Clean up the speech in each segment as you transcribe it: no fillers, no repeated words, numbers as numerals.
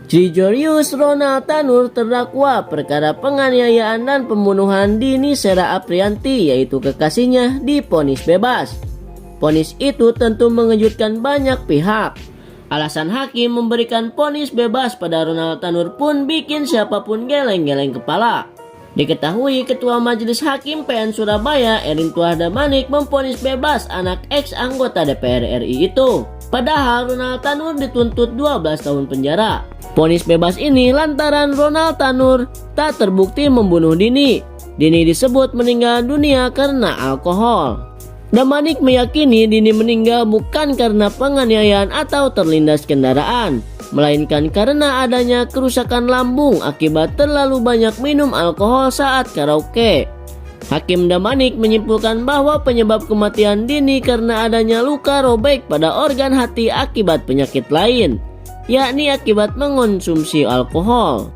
Gregorius Ronald Tanur terdakwa perkara penganiayaan dan pembunuhan Dini Sera Aprianti, yaitu kekasihnya, divonis bebas. Vonis itu tentu mengejutkan banyak pihak. Alasan hakim memberikan vonis bebas pada Ronald Tanur pun bikin siapapun geleng-geleng kepala. Diketahui Ketua Majelis Hakim PN Surabaya Erin Tuahda-Manik memvonis bebas anak ex-anggota DPR RI itu. Padahal Ronald Tanur dituntut 12 tahun penjara. Vonis bebas ini lantaran Ronald Tanur tak terbukti membunuh Dini. Dini disebut meninggal dunia karena alkohol. Damanik meyakini Dini meninggal bukan karena penganiayaan atau terlindas kendaraan, melainkan karena adanya kerusakan lambung akibat terlalu banyak minum alkohol saat karaoke. Hakim Damanik menyimpulkan bahwa penyebab kematian Dini karena adanya luka robek pada organ hati akibat penyakit lain, yakni akibat mengonsumsi alkohol.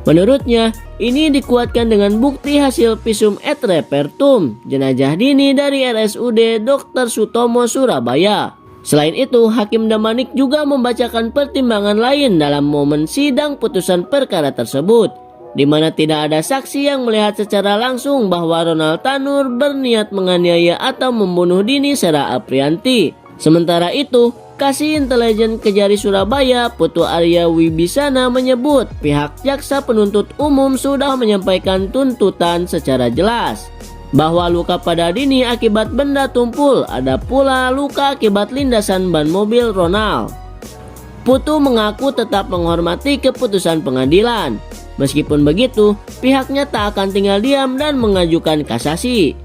Menurutnya, ini dikuatkan dengan bukti hasil visum et repertum jenazah Dini dari RSUD Dr. Sutomo Surabaya. Selain itu, Hakim Damanik juga membacakan pertimbangan lain dalam momen sidang putusan perkara tersebut, di mana tidak ada saksi yang melihat secara langsung bahwa Ronald Tanur berniat menganiaya atau membunuh Dini Sera Aprianti. Sementara itu, Kasih Intelijen Kejari Surabaya Putu Arya Wibisana menyebut pihak jaksa penuntut umum sudah menyampaikan tuntutan secara jelas bahwa luka pada Dini akibat benda tumpul, ada pula luka akibat lindasan ban mobil Ronald. Putu mengaku tetap menghormati keputusan pengadilan. Meskipun begitu, pihaknya tak akan tinggal diam dan mengajukan kasasi.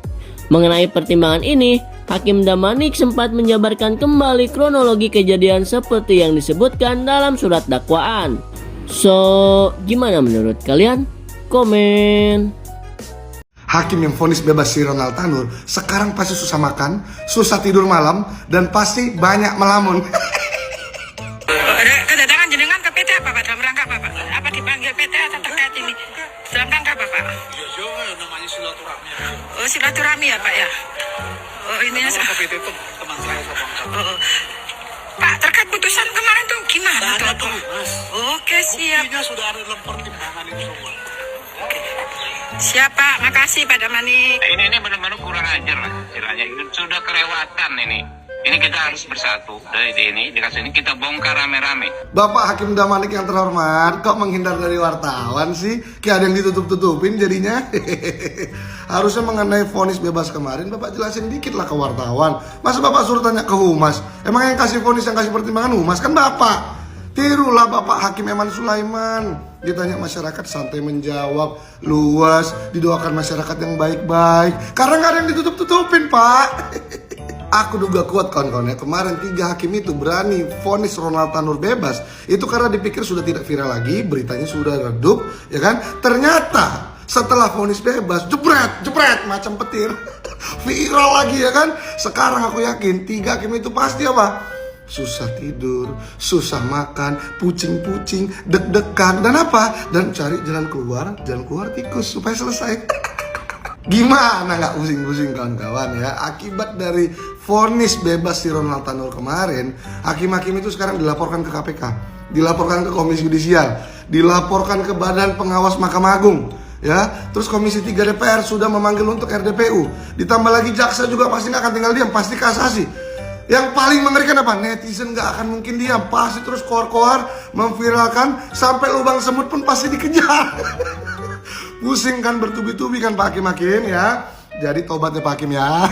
Mengenai pertimbangan ini, Hakim Damanik sempat menjabarkan kembali kronologi kejadian seperti yang disebutkan dalam surat dakwaan. So, gimana menurut kalian? Komen. Hakim yang vonis bebas si Ronald Tanur sekarang pasti susah makan, susah tidur malam, dan pasti banyak melamun. Kedatangan jenengan ke PT apa Pak? Dalam rangka apa Pak? Apa dipanggil PT atau terkait ini? Dalam rangka apa Pak? Iya, namanya silaturahmi. Oh, silaturahmi ya Pak ya? Oh, ini ya. Ke PT itu teman saya Oh. Pak, terkait putusan kemarin tuh gimana ada tuh? tuh, Mas. Oke, siap. Buktinya sudah ada dalam pertimbangan itu semua. Siap Pak, makasih Pak Damanik. Ini benar-benar kurang ajar lah istilahnya. Itu sudah kelewatan ini. Ini kita harus bersatu dari ini dikasih ini kita bongkar rame-rame. Bapak Hakim Damanik yang terhormat, kok menghindar dari wartawan sih? Kayak ada yang ditutup-tutupin jadinya. Harusnya mengenai vonis bebas kemarin Bapak jelasin dikit lah ke wartawan. Masa Bapak suruh tanya ke Humas? Emang yang kasih vonis, yang kasih pertimbangan Humas kan Bapak? Tirulah Bapak Hakim Eman Sulaiman. Ditanya masyarakat santai menjawab, luas, didoakan masyarakat yang baik-baik. Karena nggak ada yang ditutup-tutupin Pak. Aku duga kuat kawan-kawan ya, kemarin 3 hakim itu berani vonis Ronald Tanur bebas. Itu karena dipikir sudah tidak viral lagi, beritanya sudah redup, ya kan? Ternyata setelah vonis bebas, jepret macam petir. Viral lagi ya kan? Sekarang aku yakin 3 hakim itu pasti apa? Susah tidur, susah makan, pucing-pucing, deg-degan, dan apa? Dan cari jalan keluar tikus supaya selesai. Gimana nggak pusing-pusing kawan-kawan ya? Akibat dari vonis bebas si Ronald Tanur kemarin, hakim-hakim itu sekarang dilaporkan ke KPK, dilaporkan ke Komisi Yudisial, dilaporkan ke Badan Pengawas Mahkamah Agung, ya. Terus Komisi 3 DPR sudah memanggil untuk RDPU. Ditambah lagi jaksa juga pasti nggak akan tinggal diam, pasti kasasi. Yang paling mengerikan apa? Netizen nggak akan mungkin diam, pasti terus koar-koar memviralkan, sampai lubang semut pun pasti dikejar. Pusing kan, bertubi-tubi kan Pak Hakim-hakim ya. Jadi tobatnya Pak Hakim ya.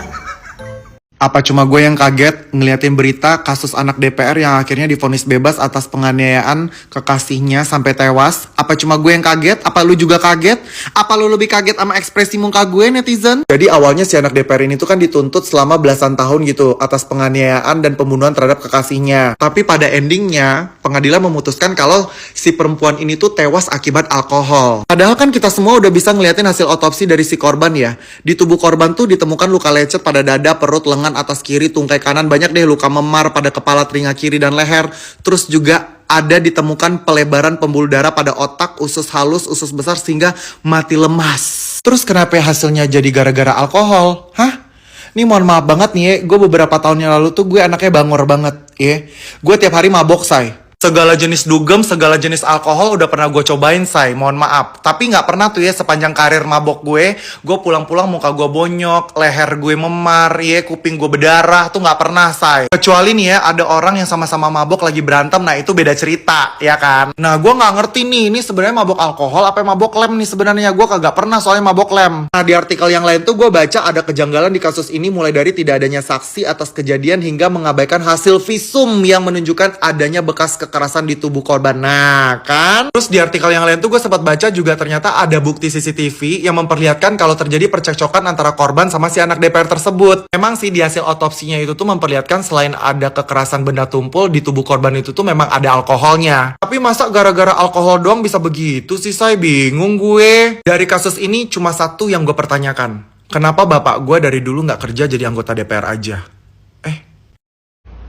Apa cuma gue yang kaget ngeliatin berita kasus anak DPR yang akhirnya divonis bebas atas penganiayaan kekasihnya sampai tewas? Apa cuma gue yang kaget? Apa lu juga kaget? Apa lu lebih kaget sama ekspresi muka gue netizen? Jadi awalnya si anak DPR ini tuh kan dituntut selama belasan tahun gitu atas penganiayaan dan pembunuhan terhadap kekasihnya. Tapi pada endingnya pengadilan memutuskan kalau si perempuan ini tuh tewas akibat alkohol. Padahal kan kita semua udah bisa ngeliatin hasil otopsi dari si korban ya. Di tubuh korban tuh ditemukan luka lecet pada dada, perut, lengan atas kiri, tungkai kanan, banyak deh luka memar pada kepala, telinga kiri, dan leher. Terus juga ada ditemukan pelebaran pembuluh darah pada otak, usus halus, usus besar, sehingga mati lemas. Terus kenapa hasilnya jadi gara-gara alkohol? Hah? Nih mohon maaf banget nih ya, gue beberapa tahun yang lalu tuh gue anaknya bangor banget ya. Gue tiap hari mabok say. Segala jenis dugem, segala jenis alkohol udah pernah gue cobain, say. Mohon maaf. Tapi nggak pernah tuh ya sepanjang karir mabok gue pulang-pulang muka gue bonyok, leher gue memar, ya kuping gue berdarah, tuh nggak pernah, say. Kecuali nih ya, ada orang yang sama-sama mabok lagi berantem, nah itu beda cerita, ya kan? Nah, gue nggak ngerti nih, ini sebenarnya mabok alkohol apa mabok lem nih sebenarnya. Gue kagak pernah soalnya mabok lem. Nah, di artikel yang lain tuh gue baca ada kejanggalan di kasus ini mulai dari tidak adanya saksi atas kejadian hingga mengabaikan hasil visum yang menunjukkan adanya bekas kekerasan di tubuh korban. Nah, kan? Terus di artikel yang lain tuh gue sempat baca juga ternyata ada bukti CCTV yang memperlihatkan kalau terjadi percekcokan antara korban sama si anak DPR tersebut. Memang sih di hasil otopsinya itu tuh memperlihatkan selain ada kekerasan benda tumpul di tubuh korban itu tuh memang ada alkoholnya. Tapi masa gara-gara alkohol doang bisa begitu sih, saya bingung gue. Dari kasus ini cuma satu yang gue pertanyakan. Kenapa bapak gue dari dulu nggak kerja jadi anggota DPR aja?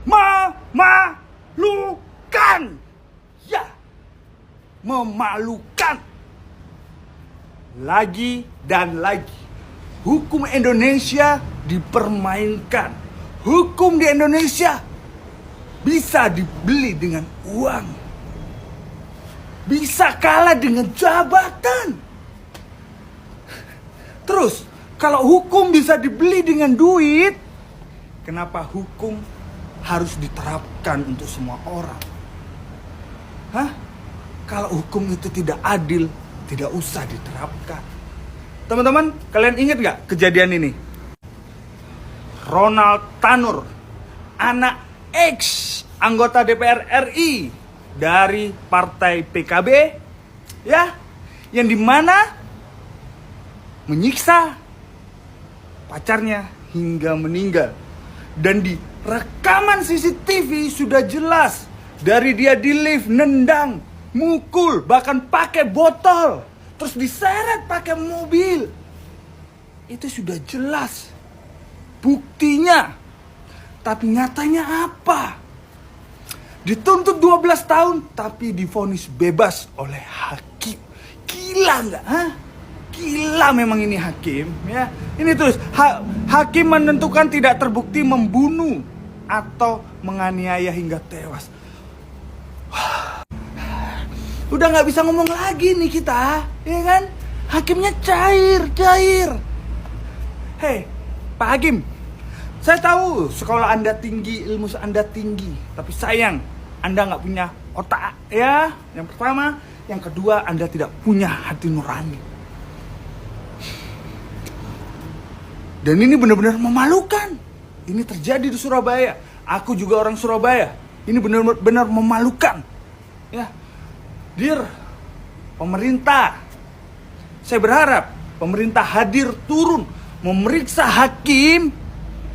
Memalukan. Ya, memalukan. Lagi dan lagi, hukum Indonesia dipermainkan. Hukum di Indonesia bisa dibeli dengan uang. Bisa kalah dengan jabatan. Terus, kalau hukum bisa dibeli dengan duit, kenapa hukum harus diterapkan untuk semua orang? Hah? Kalau hukum itu tidak adil, tidak usah diterapkan. Teman-teman, kalian ingat gak kejadian ini? Ronald Tanur, anak ex anggota DPR RI dari partai PKB, ya, yang dimana menyiksa pacarnya hingga meninggal. Dan di rekaman CCTV sudah jelas, dari dia di lift nendang, mukul, bahkan pakai botol, terus diseret pakai mobil. Itu sudah jelas buktinya. Tapi nyatanya apa? Dituntut 12 tahun tapi divonis bebas oleh hakim. Gila nggak? Hah? Gila memang ini hakim, ya. Ini terus hakim menentukan tidak terbukti membunuh atau menganiaya hingga tewas. Udah nggak bisa ngomong lagi nih kita, ya kan? Hakimnya cair. Hei, Pak Hakim, saya tahu sekolah Anda tinggi, ilmu Anda tinggi, tapi sayang Anda nggak punya otak, ya. Yang pertama, yang kedua, Anda tidak punya hati nurani. Dan ini benar-benar memalukan. Ini terjadi di Surabaya. Aku juga orang Surabaya. Ini benar-benar memalukan. Ya, Dear pemerintah, saya berharap pemerintah hadir turun memeriksa hakim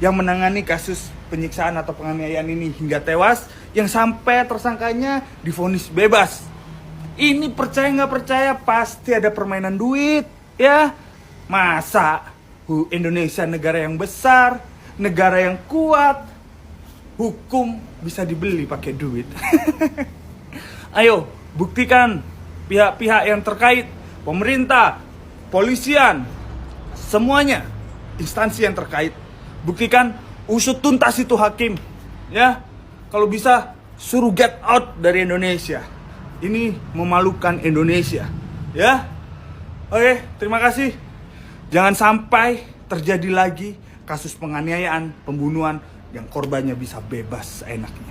yang menangani kasus penyiksaan atau penganiayaan ini hingga tewas, yang sampai tersangkanya divonis bebas. Ini percaya nggak percaya pasti ada permainan duit, ya. Masa Indonesia negara yang besar, negara yang kuat, hukum bisa dibeli pakai duit. Ayo, buktikan pihak-pihak yang terkait, pemerintah, polisian, semuanya, instansi yang terkait. Buktikan, usut tuntas itu hakim, ya. Kalau bisa, suruh get out dari Indonesia. Ini memalukan Indonesia, ya. Oke, terima kasih. Jangan sampai terjadi lagi kasus penganiayaan, pembunuhan yang korbannya bisa bebas seenaknya.